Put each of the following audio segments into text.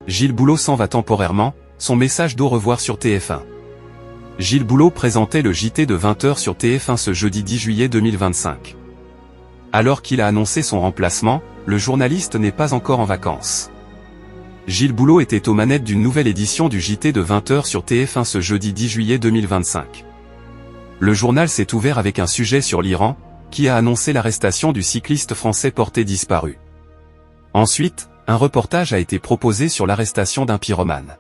Gilles Boulot s'en va temporairement, son message d'au revoir sur TF1. Gilles Boulot présentait le JT de 20h sur TF1 ce jeudi 10 juillet 2025. Alors qu'il a annoncé son remplacement, le journaliste n'est pas encore en vacances. Gilles Boulot était aux manettes d'une nouvelle édition du JT de 20h sur TF1 ce jeudi 10 juillet 2025. Le journal s'est ouvert avec un sujet sur l'Iran, qui a annoncé l'arrestation du cycliste français porté disparu. Ensuite, un reportage a été proposé sur l'arrestation d'un pyromane.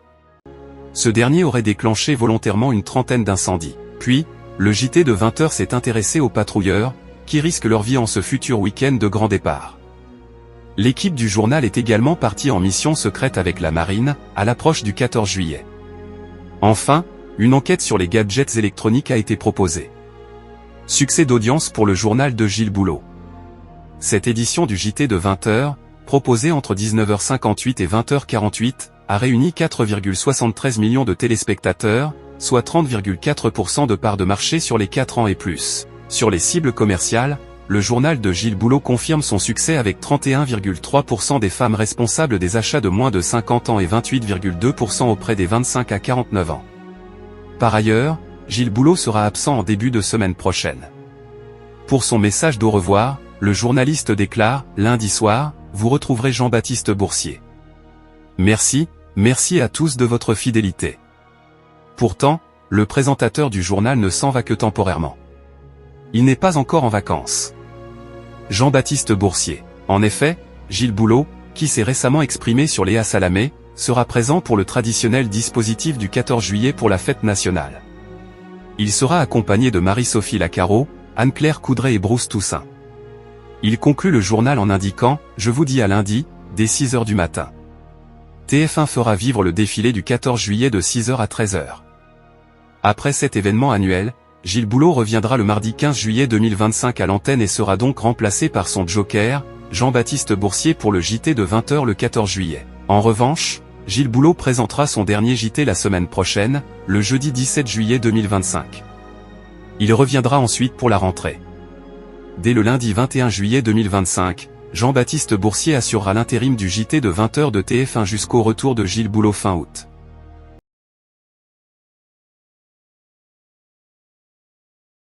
Ce dernier aurait déclenché volontairement une trentaine d'incendies. Puis, le JT de 20h s'est intéressé aux patrouilleurs, qui risquent leur vie en ce futur week-end de grand départ. L'équipe du journal est également partie en mission secrète avec la marine, à l'approche du 14 juillet. Enfin, une enquête sur les gadgets électroniques a été proposée. Succès d'audience pour le journal de Gilles Boulot. Cette édition du JT de 20h, proposée entre 19h58 et 20h48, a réuni 4,73 millions de téléspectateurs, soit 30,4% de part de marché sur les 4 ans et plus. Sur les cibles commerciales, le journal de Gilles Boulot confirme son succès avec 31,3% des femmes responsables des achats de moins de 50 ans et 28,2% auprès des 25 à 49 ans. Par ailleurs, Gilles Boulot sera absent en début de semaine prochaine. Pour son message d'au revoir, le journaliste déclare « Lundi soir, vous retrouverez Jean-Baptiste Boursier. Merci à tous de votre fidélité. » Pourtant, le présentateur du journal ne s'en va que temporairement. Il n'est pas encore en vacances. Jean-Baptiste Boursier. En effet, Gilles Boulot, qui s'est récemment exprimé sur Léa Salamé, sera présent pour le traditionnel dispositif du 14 juillet pour la fête nationale. Il sera accompagné de Marie-Sophie Lacaro, Anne-Claire Coudray et Bruce Toussaint. Il conclut le journal en indiquant « Je vous dis à lundi, dès 6h du matin ». TF1 fera vivre le défilé du 14 juillet de 6h à 13h. Après cet événement annuel, Gilles Boulot reviendra le mardi 15 juillet 2025 à l'antenne et sera donc remplacé par son joker, Jean-Baptiste Boursier pour le JT de 20h le 14 juillet. En revanche, Gilles Boulot présentera son dernier JT la semaine prochaine, le jeudi 17 juillet 2025. Il reviendra ensuite pour la rentrée. Dès le lundi 21 juillet 2025, Jean-Baptiste Boursier assurera l'intérim du JT de 20h de TF1 jusqu'au retour de Gilles Boulot fin août.